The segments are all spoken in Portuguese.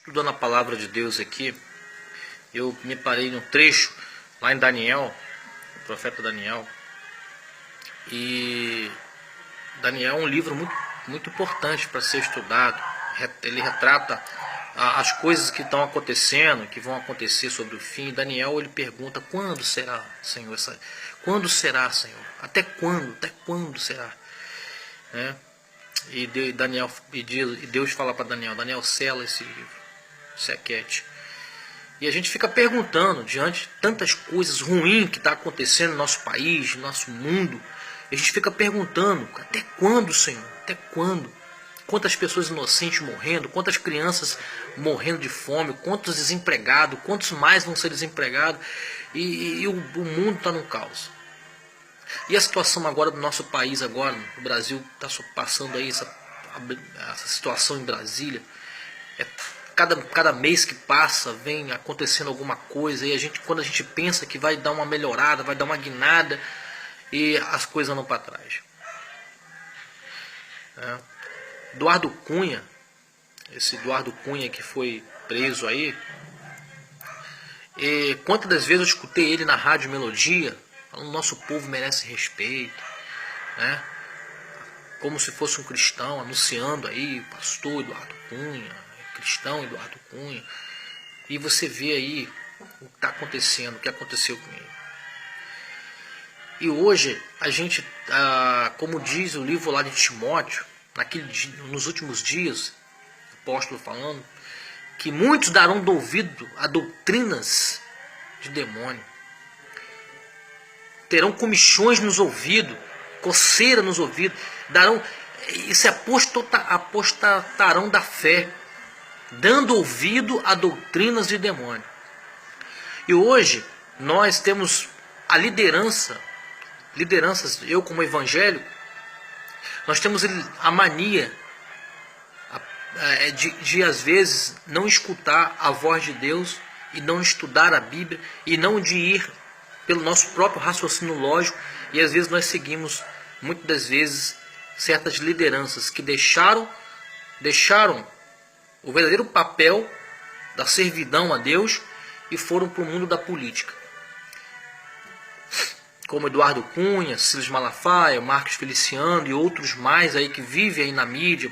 Estudando a palavra de Deus aqui, eu me parei num trecho lá em Daniel, o profeta Daniel. E Daniel é um livro muito importante para ser estudado. Ele retrata as coisas que estão acontecendo, que vão acontecer sobre o fim. Daniel, ele pergunta: quando será, Senhor? Quando será, Senhor? Até quando? Até quando será? E Deus fala para Daniel: Daniel, sela esse livro, se aquiete. E a gente fica perguntando, diante de tantas coisas ruins que está acontecendo no nosso país, no nosso mundo, a gente fica perguntando: até quando, Senhor? Até quando? Quantas pessoas inocentes morrendo, quantas crianças morrendo de fome, quantos desempregados, quantos mais vão ser desempregados, e o mundo está no caos. E a situação agora do nosso país, agora, o Brasil está passando aí essa situação em Brasília. Cada mês que passa vem acontecendo alguma coisa, e quando a gente pensa que vai dar uma melhorada, vai dar uma guinada, e as coisas não para trás. Eduardo Cunha, esse Eduardo Cunha que foi preso aí, e quantas das vezes eu escutei ele na Rádio Melodia falando: nosso povo merece respeito, como se fosse um cristão, anunciando aí, pastor Eduardo Cunha, cristão Eduardo Cunha. E você vê aí o que está acontecendo, o que aconteceu com ele. E hoje a gente, como diz o livro lá de Timóteo, nos últimos dias, o apóstolo falando, que muitos darão ouvido a doutrinas de demônio, terão comichões nos ouvidos, coceira nos ouvidos, se apostatarão da fé, dando ouvido a doutrinas de demônio. E hoje nós temos a lideranças, eu como evangélico, nós temos a mania de às vezes não escutar a voz de Deus, e não estudar a Bíblia, e não de ir pelo nosso próprio raciocínio lógico, e às vezes nós seguimos, muitas das vezes, certas lideranças que deixaram o verdadeiro papel da servidão a Deus e foram para o mundo da política. Como Eduardo Cunha, Silas Malafaia, Marcos Feliciano e outros mais aí que vivem aí na mídia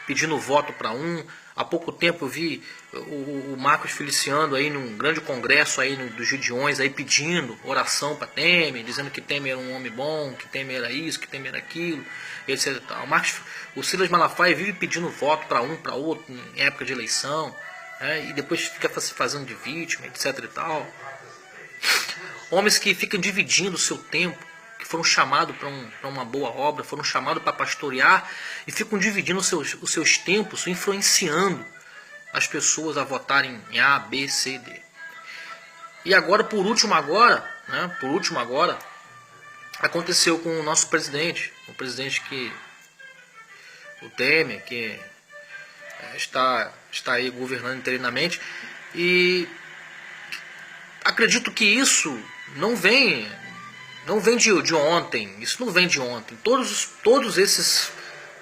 pedindo voto para um. Há pouco tempo eu vi o Marcos Feliciano aí num grande congresso aí dos Gideões aí pedindo oração para Temer, dizendo que Temer era um homem bom, que Temer era isso, que Temer era aquilo, etc. O Silas Malafaia vive pedindo voto para um, para outro em época de eleição, e depois fica se fazendo de vítima, etc. e tal. Homens que ficam dividindo o seu tempo, que foram chamados para uma boa obra, foram chamados para pastorear, e ficam dividindo os seus tempos, influenciando as pessoas a votarem em A, B, C, D. E agora, por último agora, aconteceu com o nosso presidente, o Temer, que está aí governando interinamente, e acredito que isso não vem de ontem. Isso não vem de ontem. Todos esses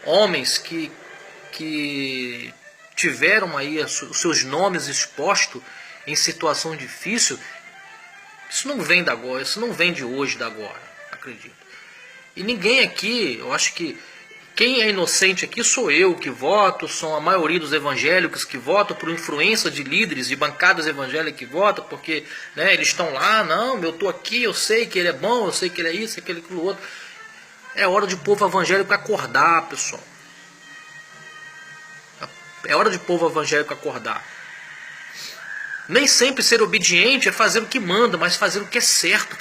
homens que tiveram aí os seus nomes expostos em situação difícil, isso não vem de agora, isso não vem de hoje, da agora, acredito. E ninguém aqui, eu acho que quem é inocente aqui sou eu que voto, são a maioria dos evangélicos que votam por influência de líderes, de bancadas evangélicas que votam, porque eles estão lá, não, eu estou aqui, eu sei que ele é bom, eu sei que ele é isso, aquilo outro. É hora de o povo evangélico acordar, pessoal. É hora de o povo evangélico acordar. Nem sempre ser obediente é fazer o que manda, mas fazer o que é certo,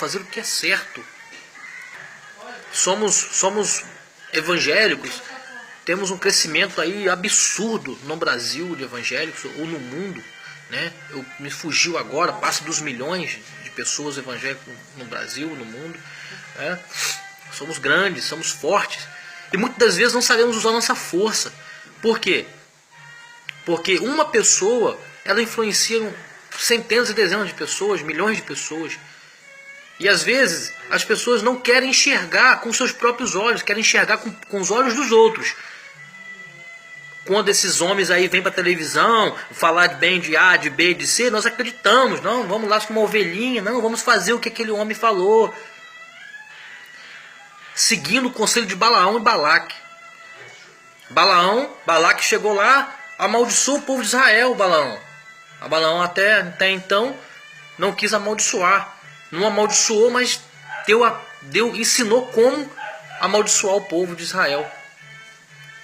Somos evangélicos, temos um crescimento aí absurdo no Brasil de evangélicos, ou no mundo, me fugiu agora, passa dos milhões de pessoas evangélicas no Brasil, no mundo, somos grandes, somos fortes, e muitas das vezes não sabemos usar nossa força. Por quê? Porque uma pessoa, ela influencia centenas e dezenas de pessoas, milhões de pessoas. E às vezes as pessoas não querem enxergar com seus próprios olhos, querem enxergar com os olhos dos outros. quando esses homens aí vêm para a televisão falar bem de A, de B, de C, nós acreditamos. Não, vamos lá como uma ovelhinha. Não, vamos fazer o que aquele homem falou. Seguindo o conselho de Balaão e Balaque. Balaque chegou lá, amaldiçoou o povo de Israel, Balaão até então não quis amaldiçoar. Não amaldiçoou, mas ensinou como amaldiçoar o povo de Israel.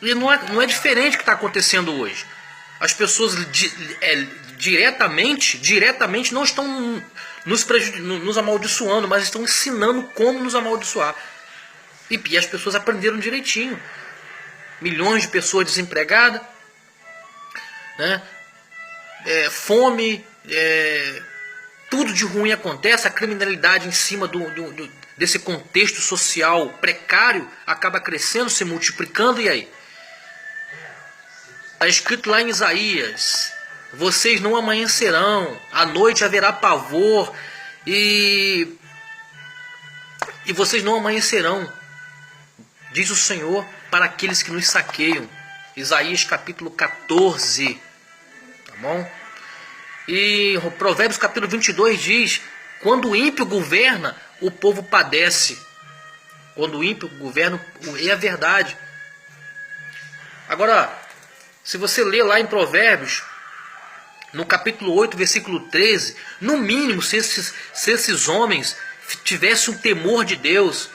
E não é diferente do que está acontecendo hoje. As pessoas diretamente não estão nos amaldiçoando, mas estão ensinando como nos amaldiçoar. E as pessoas aprenderam direitinho. Milhões de pessoas desempregadas, né? Fome, tudo de ruim acontece. A criminalidade em cima desse contexto social precário acaba crescendo, se multiplicando. E aí? Está escrito lá em Isaías: vocês não amanhecerão, à noite haverá pavor, e vocês não amanhecerão, diz o Senhor, para aqueles que nos saqueiam. Isaías capítulo 14, tá bom? E Provérbios capítulo 22 diz: quando o ímpio governa, o povo padece. Quando o ímpio governa, é a verdade. Agora, se você ler lá em Provérbios, no capítulo 8, versículo 13, no mínimo, se esses homens tivessem um temor de Deus,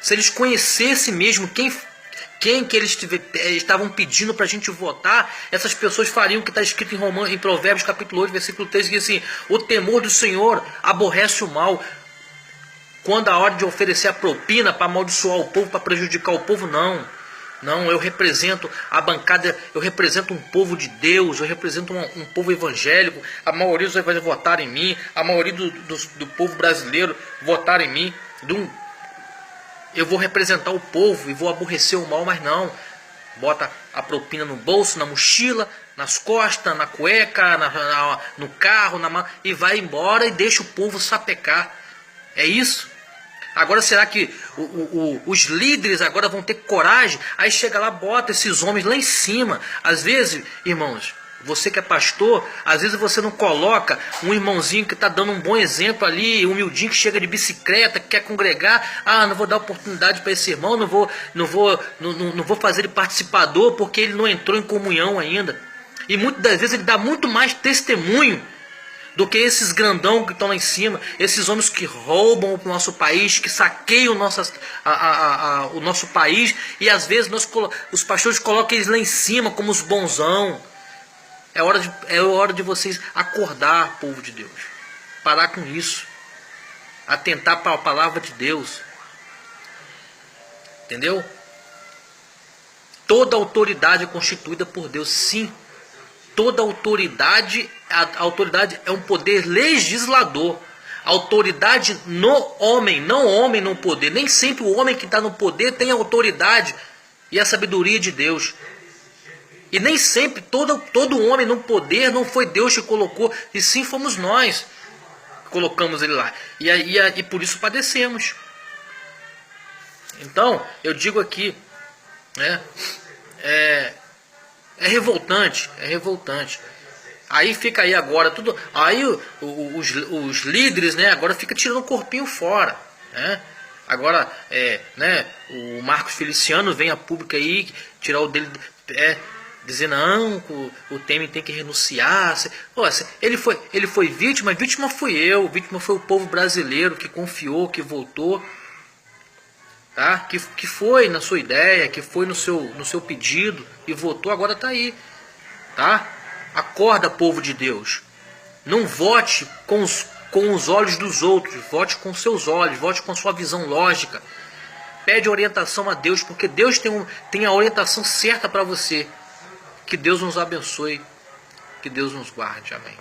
se eles conhecessem mesmo quem que eles estavam pedindo para a gente votar, essas pessoas fariam o que está escrito em Provérbios capítulo 8, versículo 13, que diz assim: o temor do Senhor aborrece o mal. Quando a hora de oferecer a propina para amaldiçoar o povo, para prejudicar o povo, não, eu represento a bancada, eu represento um povo de Deus, eu represento um povo evangélico. A maioria dos evangélicos votaram em mim, a maioria do povo brasileiro votaram em mim. Eu vou representar o povo e vou aborrecer o mal, mas não. Bota a propina no bolso, na mochila, nas costas, na cueca, no carro, e vai embora e deixa o povo sapecar. É isso? Agora será que os líderes agora vão ter coragem? Aí chega lá, bota esses homens lá em cima. Às vezes, irmãos, você que é pastor, às vezes você não coloca um irmãozinho que está dando um bom exemplo ali, humildinho, que chega de bicicleta, que quer congregar. Não vou dar oportunidade para esse irmão, não vou fazer ele participador porque ele não entrou em comunhão ainda. E muitas das vezes ele dá muito mais testemunho do que esses grandão que estão lá em cima, esses homens que roubam o nosso país, que saqueiam o nosso país, e às vezes os pastores colocam eles lá em cima como os bonzão. É hora de vocês acordar, povo de Deus. Parar com isso. Atentar para a palavra de Deus. Entendeu? Toda autoridade é constituída por Deus, sim. Toda autoridade, a autoridade é um poder legislador. A autoridade no homem, não o homem no poder. Nem sempre o homem que está no poder tem a autoridade e a sabedoria de Deus. E nem sempre todo homem no poder não foi Deus que colocou, e sim fomos nós que colocamos ele lá. E por isso padecemos. Então, eu digo aqui, né, é revoltante, é revoltante. Aí fica aí agora tudo. Aí os líderes, né, agora fica tirando o corpinho fora, né? Agora o Marcos Feliciano vem a público aí tirar o dele, dizer não, o Temer tem que renunciar. Ele foi vítima fui eu, vítima foi o povo brasileiro que confiou, que votou, tá? Que foi na sua ideia, que foi no seu pedido e votou, agora está aí, tá? Acorda, povo de Deus. Não vote com os olhos dos outros, vote com seus olhos, vote com sua visão lógica. Pede orientação a Deus, porque Deus tem a orientação certa para você. Que Deus nos abençoe, que Deus nos guarde. Amém.